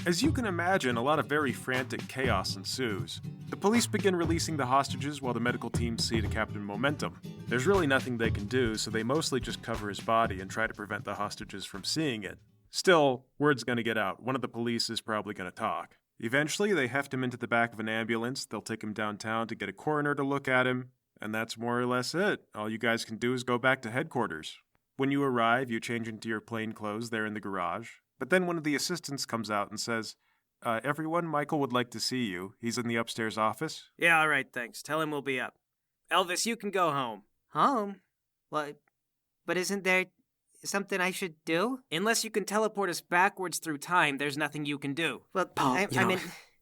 As you can imagine, a lot of very frantic chaos ensues. The police begin releasing the hostages while the medical team see to Captain Momentum. There's really nothing they can do, so they mostly just cover his body and try to prevent the hostages from seeing it. Still, word's gonna get out. One of the police is probably gonna talk. Eventually, they heft him into the back of an ambulance. They'll take him downtown to get a coroner to look at him, and that's more or less it. All you guys can do is go back to headquarters. When you arrive, you change into your plain clothes there in the garage. But then one of the assistants comes out and says, everyone, Michael would like to see you. He's in the upstairs office. Yeah, all right, thanks. Tell him we'll be up. Elvis, you can go home. Home? What? But isn't there something I should do? Unless you can teleport us backwards through time, there's nothing you can do. Well, Paul, I mean...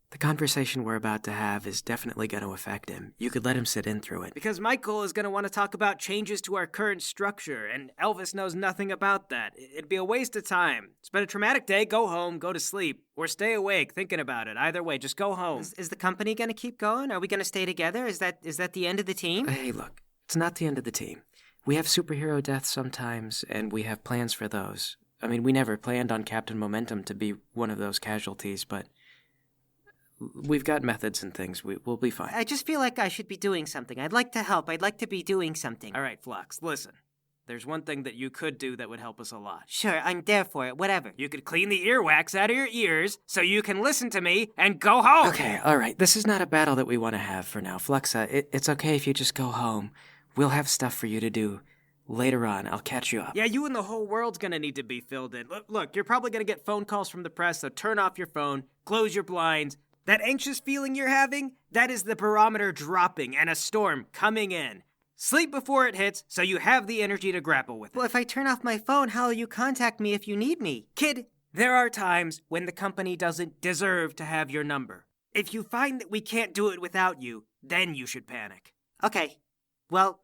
The conversation we're about to have is definitely going to affect him. You could let him sit in through it. Because Michael is going to want to talk about changes to our current structure, and Elvis knows nothing about that. It'd be a waste of time. It's been a traumatic day. Go home, go to sleep, or stay awake thinking about it. Either way, just go home. Is the company going to keep going? Are we going to stay together? Is that the end of the team? Hey, look, it's not the end of the team. We have superhero deaths sometimes, and we have plans for those. I mean, we never planned on Captain Momentum to be one of those casualties, but we've got methods and things. We'll be fine. I just feel like I should be doing something. I'd like to help. I'd like to be doing something. All right, Flux, listen. There's one thing that you could do that would help us a lot. Sure, I'm there for it. Whatever. You could clean the earwax out of your ears so you can listen to me and go home. Okay, all right. This is not a battle that we want to have for now. Fluxa, it's okay if you just go home. We'll have stuff for you to do. Later on, I'll catch you up. Yeah, you and the whole world's gonna need to be filled in. Look, you're probably gonna get phone calls from the press, so turn off your phone, close your blinds. That anxious feeling you're having, that is the barometer dropping and a storm coming in. Sleep before it hits so you have the energy to grapple with it. Well, if I turn off my phone, how will you contact me if you need me? Kid, there are times when the company doesn't deserve to have your number. If you find that we can't do it without you, then you should panic. Okay. Well,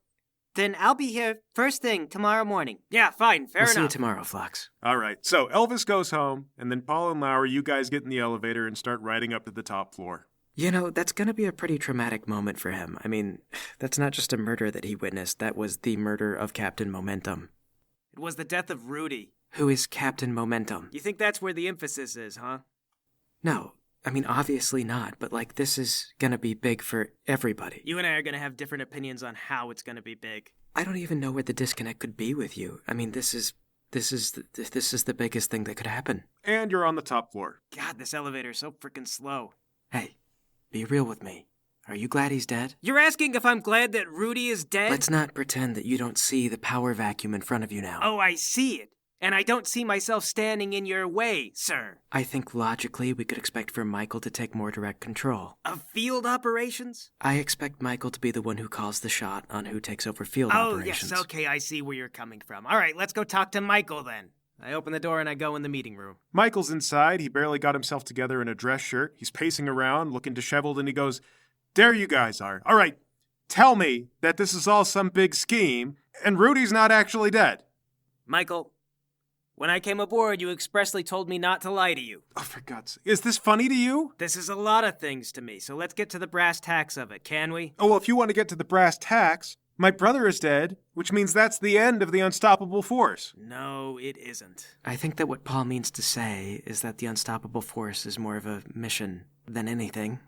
then I'll be here first thing tomorrow morning. Yeah, fine, fair We'll enough. see you tomorrow, Flux. All right, so Elvis goes home, and then Paul and Lowry, you guys get in the elevator and start riding up to the top floor. You know, that's going to be a pretty traumatic moment for him. I mean, that's not just a murder that he witnessed. That was the murder of Captain Momentum. It was the death of Rudy. Who is Captain Momentum? You think that's where the emphasis is, huh? No, I mean, obviously not, but this is going to be big for everybody. You and I are going to have different opinions on how it's going to be big. I don't even know where the disconnect could be with you. I mean, this is the biggest thing that could happen. And you're on the top floor. God, this elevator is so freaking slow. Hey, be real with me. Are you glad he's dead? You're asking if I'm glad that Rudy is dead? Let's not pretend that you don't see the power vacuum in front of you now. Oh, I see it. And I don't see myself standing in your way, sir. I think logically we could expect for Michael to take more direct control. Of field operations? I expect Michael to be the one who calls the shot on who takes over field operations. Oh, yes, okay, I see where you're coming from. All right, let's go talk to Michael then. I open the door and I go in the meeting room. Michael's inside. He barely got himself together in a dress shirt. He's pacing around, looking disheveled, and he goes, "There you guys are. All right, tell me that this is all some big scheme, and Rudy's not actually dead." Michael, when I came aboard, you expressly told me not to lie to you. Oh, for God's sake. Is this funny to you? This is a lot of things to me, so let's get to the brass tacks of it, can we? Oh, well, if you want to get to the brass tacks, my brother is dead, which means that's the end of the unstoppable force. No, it isn't. I think that what Paul means to say is that the unstoppable force is more of a mission than anything.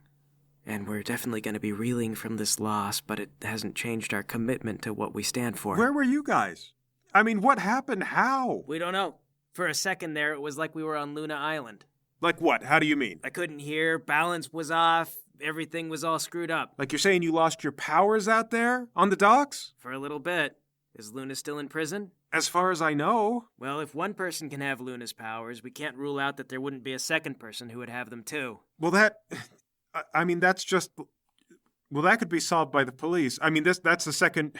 And we're definitely going to be reeling from this loss, but it hasn't changed our commitment to what we stand for. Where were you guys? I mean, what happened? How? We don't know. For a second there, it was like we were on Luna Island. Like what? How do you mean? I couldn't hear, balance was off, everything was all screwed up. Like you're saying you lost your powers out there? On the docks? For a little bit. Is Luna still in prison? As far as I know. Well, if one person can have Luna's powers, we can't rule out that there wouldn't be a second person who would have them too. Well, that's just... Well, that could be solved by the police. I mean, that's a second...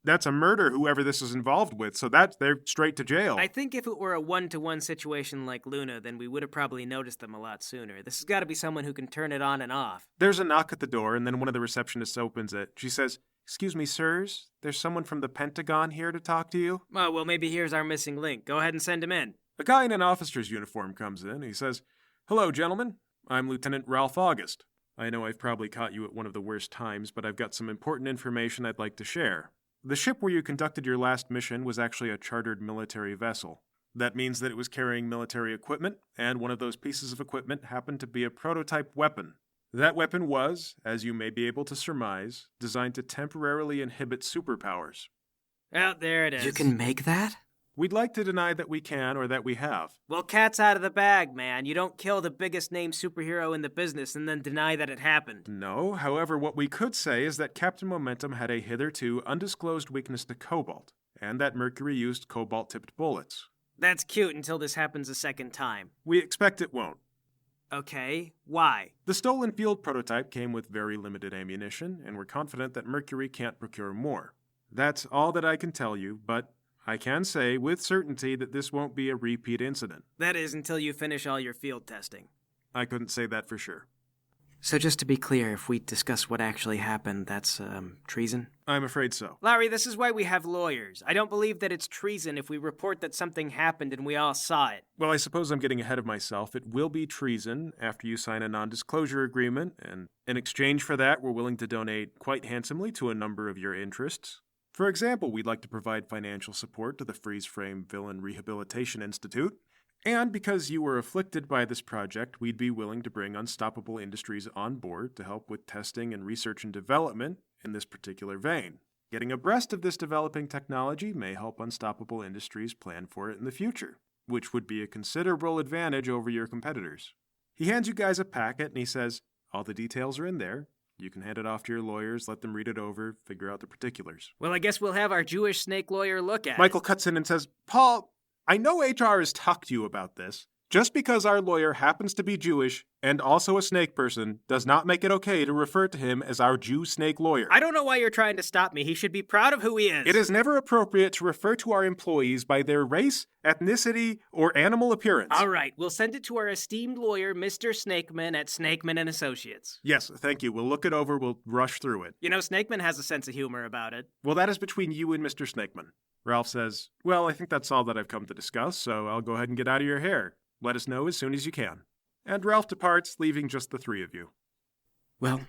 That's a murder, whoever this is involved with, so they're straight to jail. I think if it were a one-to-one situation like Luna, then we would have probably noticed them a lot sooner. This has got to be someone who can turn it on and off. There's a knock at the door, and then one of the receptionists opens it. She says, "Excuse me, sirs, there's someone from the Pentagon here to talk to you." Oh, well, maybe here's our missing link. Go ahead and send him in. A guy in an officer's uniform comes in. He says, "Hello, gentlemen. I'm Lieutenant Ralph August. I know I've probably caught you at one of the worst times, but I've got some important information I'd like to share. The ship where you conducted your last mission was actually a chartered military vessel. That means that it was carrying military equipment, and one of those pieces of equipment happened to be a prototype weapon. That weapon was, as you may be able to surmise, designed to temporarily inhibit superpowers. Oh, there it is. You can make that? We'd like to deny that we can or that we have. Well, cat's out of the bag, man. You don't kill the biggest name superhero in the business and then deny that it happened. No, however, what we could say is that Captain Momentum had a hitherto undisclosed weakness to cobalt, and that Mercury used cobalt-tipped bullets. That's cute until this happens a second time. We expect it won't. Okay, why? The stolen field prototype came with very limited ammunition, and we're confident that Mercury can't procure more. That's all that I can tell you, but I can say with certainty that this won't be a repeat incident. That is until you finish all your field testing. I couldn't say that for sure. So just to be clear, if we discuss what actually happened, that's, treason? I'm afraid so. Larry, this is why we have lawyers. I don't believe that it's treason if we report that something happened and we all saw it. Well, I suppose I'm getting ahead of myself. It will be treason after you sign a non-disclosure agreement, and in exchange for that, we're willing to donate quite handsomely to a number of your interests. For example, we'd like to provide financial support to the Freeze Frame Villain Rehabilitation Institute. And because you were afflicted by this project, we'd be willing to bring Unstoppable Industries on board to help with testing and research and development in this particular vein. Getting abreast of this developing technology may help Unstoppable Industries plan for it in the future, which would be a considerable advantage over your competitors. He hands you guys a packet and he says, all the details are in there. You can hand it off to your lawyers, let them read it over, figure out the particulars. Well, I guess we'll have our Jewish snake lawyer look at it. Michael cuts in and says, Paul, I know HR has talked to you about this. Just because our lawyer happens to be Jewish and also a snake person does not make it okay to refer to him as our Jew snake lawyer. I don't know why you're trying to stop me. He should be proud of who he is. It is never appropriate to refer to our employees by their race, ethnicity, or animal appearance. All right, we'll send it to our esteemed lawyer, Mr. Snakeman at Snakeman & Associates. Yes, thank you. We'll look it over. We'll rush through it. You know, Snakeman has a sense of humor about it. Well, that is between you and Mr. Snakeman. Ralph says, well, I think that's all that I've come to discuss, so I'll go ahead and get out of your hair. Let us know as soon as you can. And Ralph departs, leaving just the three of you. Well,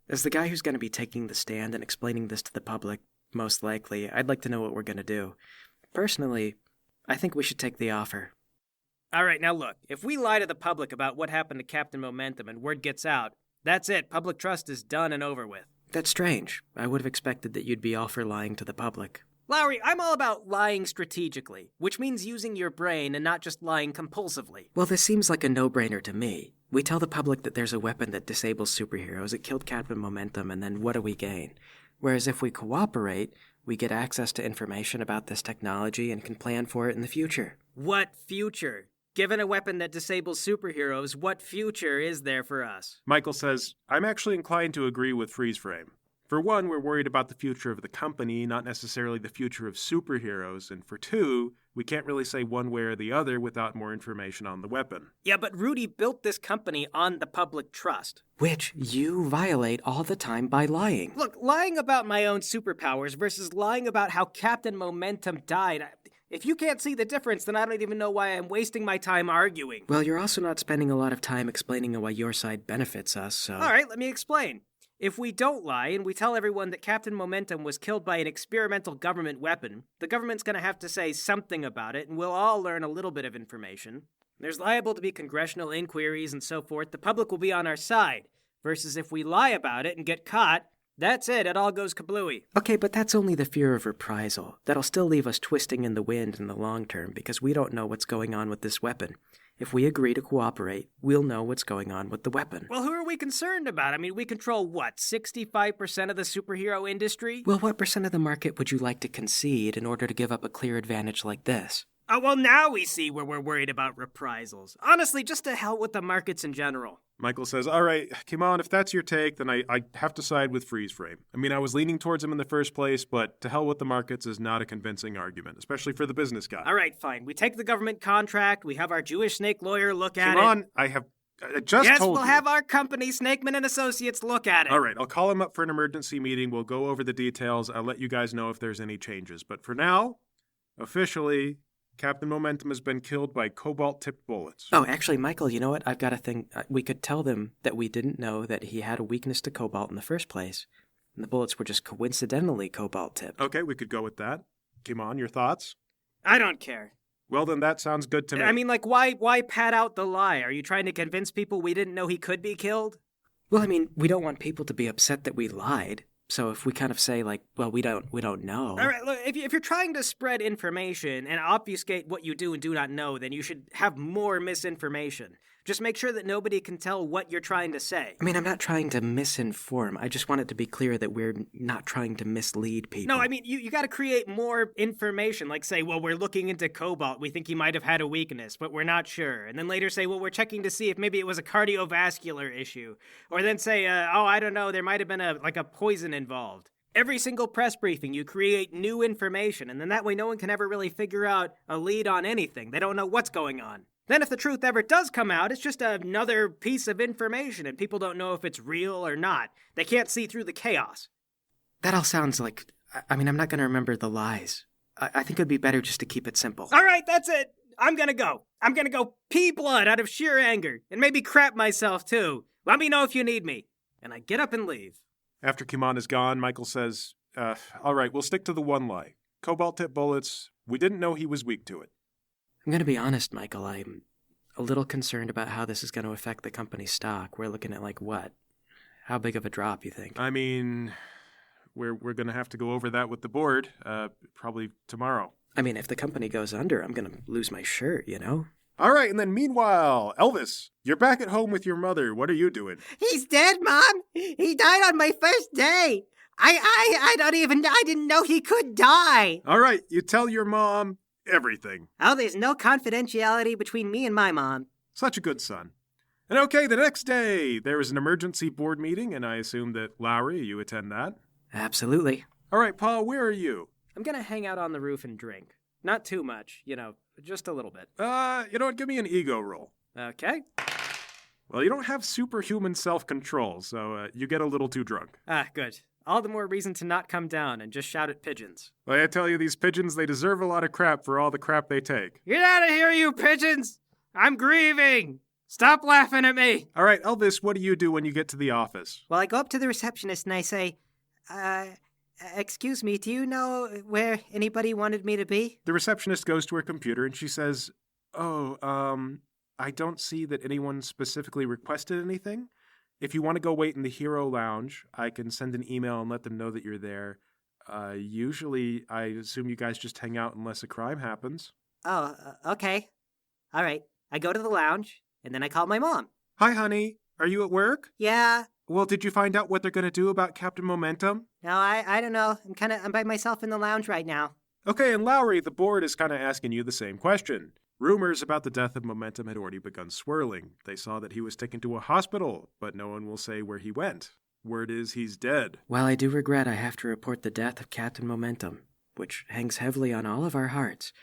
as the guy who's going to be taking the stand and explaining this to the public, most likely, I'd like to know what we're going to do. Personally, I think we should take the offer. All right, now look, if we lie to the public about what happened to Captain Momentum and word gets out, that's it. Public trust is done and over with. That's strange. I would have expected that you'd be all for lying to the public. Lowry, I'm all about lying strategically, which means using your brain and not just lying compulsively. Well, this seems like a no-brainer to me. We tell the public that there's a weapon that disables superheroes, it killed Captain Momentum, and then what do we gain? Whereas if we cooperate, we get access to information about this technology and can plan for it in the future. What future? Given a weapon that disables superheroes, what future is there for us? Michael says, I'm actually inclined to agree with Freeze Frame. For one, we're worried about the future of the company, not necessarily the future of superheroes. And for two, we can't really say one way or the other without more information on the weapon. Yeah, but Rudy built this company on the public trust. Which you violate all the time by lying. Look, lying about my own superpowers versus lying about how Captain Momentum died. If you can't see the difference, then I don't even know why I'm wasting my time arguing. Well, you're also not spending a lot of time explaining why your side benefits us, so... All right, let me explain. If we don't lie and we tell everyone that Captain Momentum was killed by an experimental government weapon, the government's going to have to say something about it, and we'll all learn a little bit of information. There's liable to be congressional inquiries and so forth. The public will be on our side. Versus if we lie about it and get caught, that's it all goes kablooey. Okay, but that's only the fear of reprisal. That'll still leave us twisting in the wind in the long term, because we don't know what's going on with this weapon. If we agree to cooperate, we'll know what's going on with the weapon. Well, who are we concerned about? I mean, we control, 65% of the superhero industry? Well, what percent of the market would you like to concede in order to give up a clear advantage like this? Oh, well, now we see where we're worried about reprisals. Honestly, just to hell with the markets in general. Michael says, all right, come on, if that's your take, then I have to side with Freeze Frame. I mean, I was leaning towards him in the first place, but to hell with the markets is not a convincing argument, especially for the business guy. All right, fine. We take the government contract, we have our Jewish snake lawyer look at it. Come on, I just told you. Yes, we'll have our company, Snakeman & Associates, look at it. All right, I'll call him up for an emergency meeting. We'll go over the details. I'll let you guys know if there's any changes. But for now, officially, Captain Momentum has been killed by cobalt-tipped bullets. Oh, actually, Michael, you know what? I've got a thing. We could tell them that we didn't know that he had a weakness to cobalt in the first place, and the bullets were just coincidentally cobalt-tipped. Okay, we could go with that. Come on, your thoughts? I don't care. Well, then that sounds good to me. I mean, like, why pad out the lie? Are you trying to convince people we didn't know he could be killed? Well, I mean, we don't want people to be upset that we lied. So if we kind of say, like, well, we don't know. All right, look, if you're trying to spread information and obfuscate what you do and do not know, then you should have more misinformation. Just make sure that nobody can tell what you're trying to say. I mean, I'm not trying to misinform. I just want it to be clear that we're not trying to mislead people. No, I mean, you got to create more information. Like, say, well, we're looking into Cobalt. We think he might have had a weakness, but we're not sure. And then later say, well, we're checking to see if maybe it was a cardiovascular issue. Or then say, oh, I don't know, there might have been a poison involved. Every single press briefing, you create new information, and then that way no one can ever really figure out a lead on anything. They don't know what's going on. Then if the truth ever does come out, it's just another piece of information, and people don't know if it's real or not. They can't see through the chaos. That all sounds like... I mean, I'm not going to remember the lies. I think it would be better just to keep it simple. All right, that's it. I'm going to go. I'm going to go pee blood out of sheer anger, and maybe crap myself, too. Let me know if you need me. And I get up and leave. After Kimon is gone, Michael says, all right, we'll stick to the one lie. Cobalt tip bullets, we didn't know he was weak to it. I'm going to be honest, Michael. I'm a little concerned about how this is going to affect the company's stock. We're looking at, like, what? How big of a drop, you think? I mean, we're going to have to go over that with the board, probably tomorrow. I mean, if the company goes under, I'm going to lose my shirt, you know? All right, and then meanwhile, Elvis, you're back at home with your mother. What are you doing? He's dead, Mom. He died on my first day. I didn't know he could die. All right, you tell your mom everything. Oh, there's no confidentiality between me and my mom. Such a good son. And okay, the next day, there is an emergency board meeting, and I assume that, Lowry, you attend that? Absolutely. All right, Paul, where are you? I'm going to hang out on the roof and drink. Not too much, just a little bit. You know what, give me an ego roll. Okay. Well, you don't have superhuman self-control, so you get a little too drunk. Ah, good. All the more reason to not come down and just shout at pigeons. Well, I tell you, these pigeons, they deserve a lot of crap for all the crap they take. Get out of here, you pigeons! I'm grieving! Stop laughing at me! All right, Elvis, what do you do when you get to the office? Well, I go up to the receptionist and I say, excuse me, do you know where anybody wanted me to be? The receptionist goes to her computer and she says, I don't see that anyone specifically requested anything. If you want to go wait in the Hero Lounge, I can send an email and let them know that you're there. Usually, I assume you guys just hang out unless a crime happens. Oh, okay. All right. I go to the lounge, and then I call my mom. Hi, honey. Are you at work? Yeah. Well, did you find out what they're going to do about Captain Momentum? No, I don't know. I'm by myself in the lounge right now. Okay, and Lowry, the board is kind of asking you the same question. Rumors about the death of Momentum had already begun swirling. They saw that he was taken to a hospital, but no one will say where he went. Word is he's dead. While I do regret I have to report the death of Captain Momentum, which hangs heavily on all of our hearts,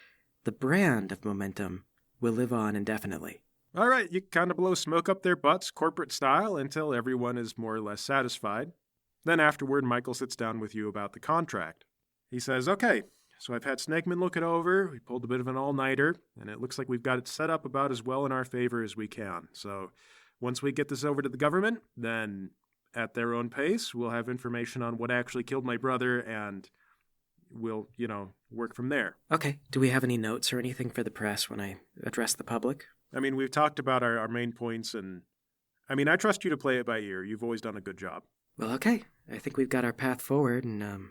the brand of Momentum will live on indefinitely. All right, you kind of blow smoke up their butts, corporate style, until everyone is more or less satisfied. Then afterward, Michael sits down with you about the contract. He says, okay, so I've had Snegman look it over, we pulled a bit of an all-nighter, and it looks like we've got it set up about as well in our favor as we can. So once we get this over to the government, then at their own pace, we'll have information on what actually killed my brother, and we'll, work from there. Okay. Do we have any notes or anything for the press when I address the public? I mean, we've talked about our main points, and I trust you to play it by ear. You've always done a good job. Well, okay. I think we've got our path forward, and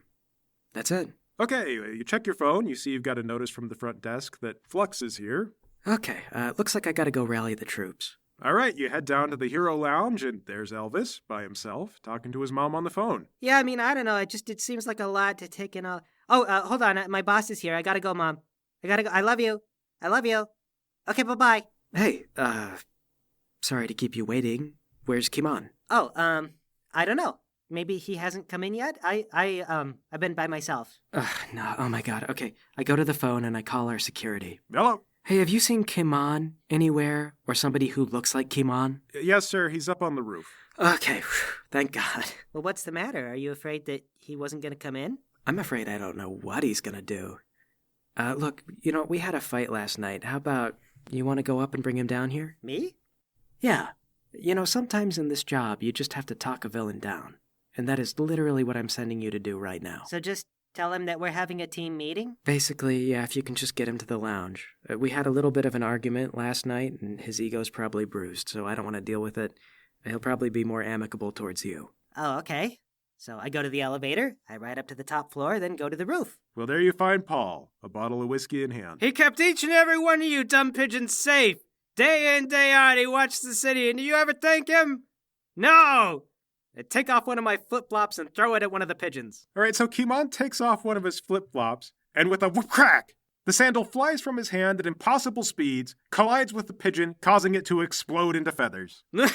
that's it. Okay, you check your phone. You see you've got a notice from the front desk that Flux is here. Okay, looks like I gotta go rally the troops. All right, you head down to the Hero Lounge, and there's Elvis by himself, talking to his mom on the phone. Yeah, I don't know. It seems like a lot to take in all. Oh, hold on. My boss is here. I gotta go, Mom. I gotta go. I love you. Okay, bye-bye. Hey, sorry to keep you waiting. Where's Kimon? Oh, I don't know. Maybe he hasn't come in yet? I've been by myself. No, oh my god. Okay, I go to the phone and I call our security. Hello? Hey, have you seen Kimon anywhere? Or somebody who looks like Kimon? Yes, sir. He's up on the roof. Okay, thank God. Well, what's the matter? Are you afraid that he wasn't going to come in? I'm afraid I don't know what he's gonna do. Look, we had a fight last night. How about you want to go up and bring him down here? Me? Yeah. Sometimes in this job, you just have to talk a villain down. And that is literally what I'm sending you to do right now. So just Tell him that we're having a team meeting? Basically, yeah, if you can just get him to the lounge. We had a little bit of an argument last night, and his ego's probably bruised, so I don't want to deal with it. He'll probably be more amicable towards you. Oh, okay. So I go to the elevator, I ride up to the top floor, then go to the roof. Well, there you find Paul, a bottle of whiskey in hand. He kept each and every one of you dumb pigeons safe. Day in, day out, he watched the city, and do you ever thank him? No! I'd take off one of my flip-flops and throw it at one of the pigeons. All right, so Kimon takes off one of his flip-flops, and with a whoop crack, the sandal flies from his hand at impossible speeds, collides with the pigeon, causing it to explode into feathers. Now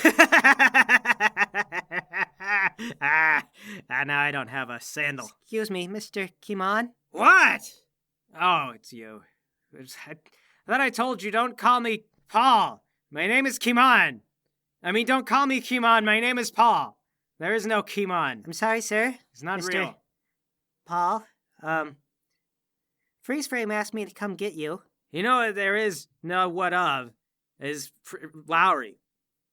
I don't have a sandal. Excuse me, Mr. Kimon? What? Oh, it's you. I thought I told you, don't call me Paul. My name is Kimon. Don't call me Kimon. My name is Paul. There is no Kimon. I'm sorry, sir. It's not Mr. real. Paul, Freeze Frame asked me to come get you. You know what there is no what of is Lowry.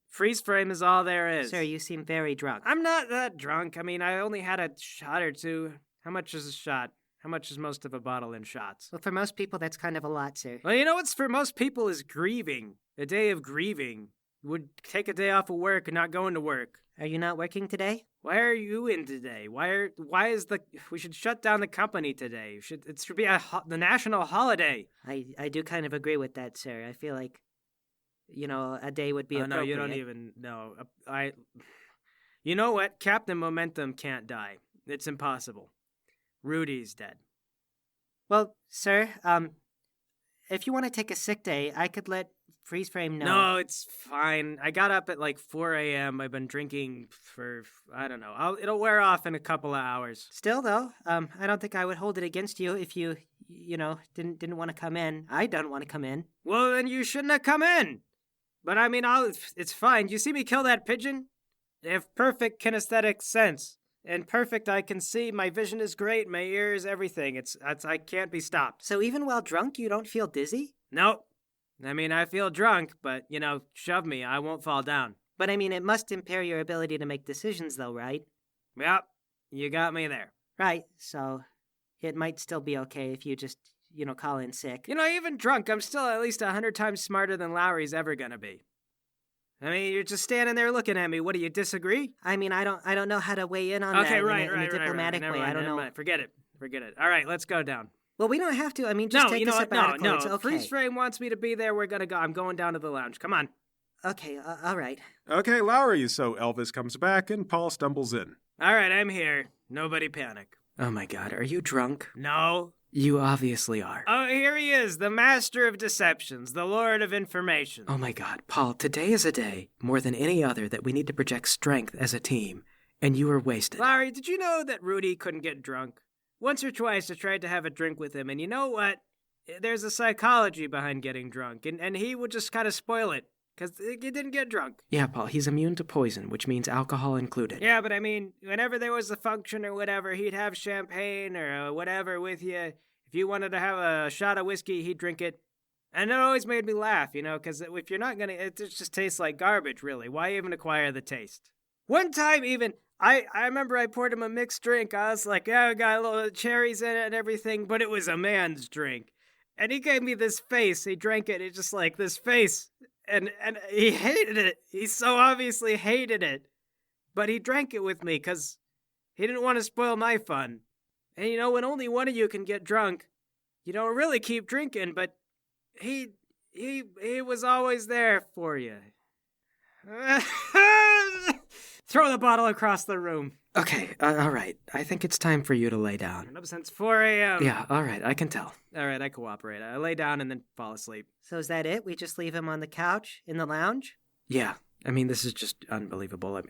Freeze Frame is all there is. Sir, you seem very drunk. I'm not that drunk. I only had a shot or two. How much is a shot? How much is most of a bottle in shots? Well, for most people, that's kind of a lot, sir. Well, you know what's for most people is grieving. A day of grieving. Would take a day off of work and not going to work. Are you not working today? Why are you in today? We should shut down the company today. It should be the national holiday. I do kind of agree with that, sir. I feel like, a day would be appropriate. No, you don't even know. You know what? Captain Momentum can't die. It's impossible. Rudy's dead. Well, sir, if you want to take a sick day, I could let Freeze Frame know. No, it's fine. I got up at like 4 a.m. I've been drinking for, I don't know. It'll wear off in a couple of hours. Still, though, I don't think I would hold it against you if you didn't want to come in. I don't want to come in. Well, then you shouldn't have come in. But it's fine. You see me kill that pigeon? They have perfect kinesthetic sense. And perfect, I can see. My vision is great. My ears, everything. I can't be stopped. So even while drunk, you don't feel dizzy? Nope. I feel drunk, but, shove me. I won't fall down. But, it must impair your ability to make decisions, though, right? Yep. You got me there. Right. So it might still be okay if you just, call in sick. Even drunk, I'm still at least 100 times smarter than Lowry's ever gonna be. You're just standing there looking at me. What, do you disagree? I don't know how to weigh in on that in a diplomatic way. I don't know. Mind. Forget it. All right, let's go down. Well, we don't have to. Just take a sabbatical. No. It's okay. Freeze Frame wants me to be there. We're gonna go. I'm going down to the lounge. Come on. Okay, all right. Okay, Lowry, so Elvis comes back and Paul stumbles in. All right, I'm here. Nobody panic. Oh my god, are you drunk? No. You obviously are. Oh, here he is, the master of deceptions, the lord of information. Oh my god, Paul, today is a day, more than any other, that we need to project strength as a team, and you were wasted. Larry, did you know that Rudy couldn't get drunk? Once or twice I tried to have a drink with him, and you know what? There's a psychology behind getting drunk, and he would just kind of spoil it, because he didn't get drunk. Yeah, Paul, he's immune to poison, which means alcohol included. Yeah, but whenever there was a function or whatever, he'd have champagne or whatever with you. If you wanted to have a shot of whiskey, he'd drink it. And it always made me laugh, because if you're not gonna, it just tastes like garbage, really. Why even acquire the taste? One time even, I remember I poured him a mixed drink. I was like, I got a little cherries in it and everything, but it was a man's drink. And he gave me this face. He drank it. It's just like this face. And he hated it. He so obviously hated it. But he drank it with me because he didn't want to spoil my fun. And when only one of you can get drunk, you don't really keep drinking, but he was always there for you. Throw the bottle across the room. Okay, all right. I think it's time for you to lay down. Been up since 4 a.m. Yeah, all right, I can tell. All right, I cooperate. I lay down and then fall asleep. So is that it? We just leave him on the couch in the lounge? Yeah, this is just unbelievable.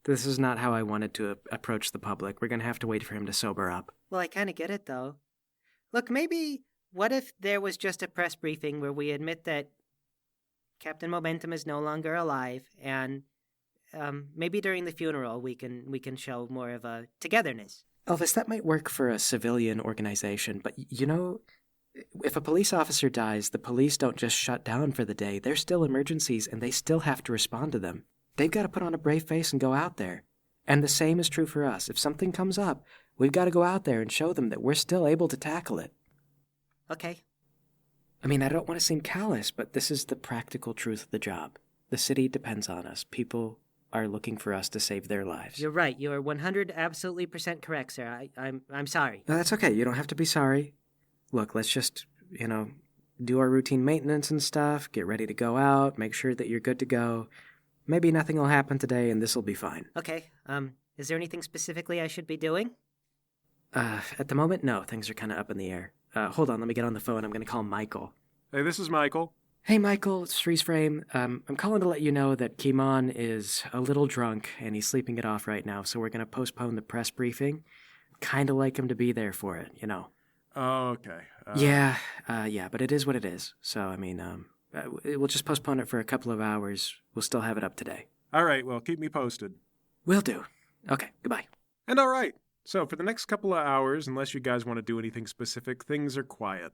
This is not how I wanted to approach the public. We're going to have to wait for him to sober up. Well, I kind of get it, though. Look, what if there was just a press briefing where we admit that Captain Momentum is no longer alive, and maybe during the funeral we can show more of a togetherness. Elvis, that might work for a civilian organization, but if a police officer dies, the police don't just shut down for the day. They're still emergencies, and they still have to respond to them. They've got to put on a brave face and go out there. And the same is true for us. If something comes up, We've got to go out there and show them that we're still able to tackle it. Okay. I mean, I don't want to seem callous, but this is the practical truth of the job. The city depends on us. People are looking for us to save their lives. You're right. You are 100 absolutely % correct, sir. I'm sorry. No, that's okay. You don't have to be sorry. Look, let's just, do our routine maintenance and stuff, get ready to go out, make sure that you're good to go. Maybe nothing will happen today and this will be fine. Okay. Is there anything specifically I should be doing? At the moment, no. Things are kind of up in the air. Hold on, let me get on the phone. I'm going to call Michael. Hey, this is Michael. Hey, Michael, it's Freeze Frame. I'm calling to let you know that Kimon is a little drunk and he's sleeping it off right now, so we're going to postpone the press briefing. Kind of like him to be there for it, Oh, okay. Yeah, but it is what it is. So, we'll just postpone it for a couple of hours. We'll still have it up today. All right, well, keep me posted. Will do. Okay, goodbye. And all right. So for the next couple of hours, unless you guys want to do anything specific, things are quiet.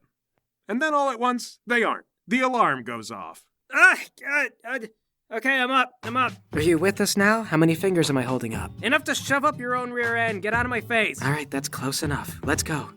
And then all at once, they aren't. The alarm goes off. Okay, I'm up. Are you with us now? How many fingers am I holding up? Enough to shove up your own rear end. Get out of my face. All right, that's close enough. Let's go.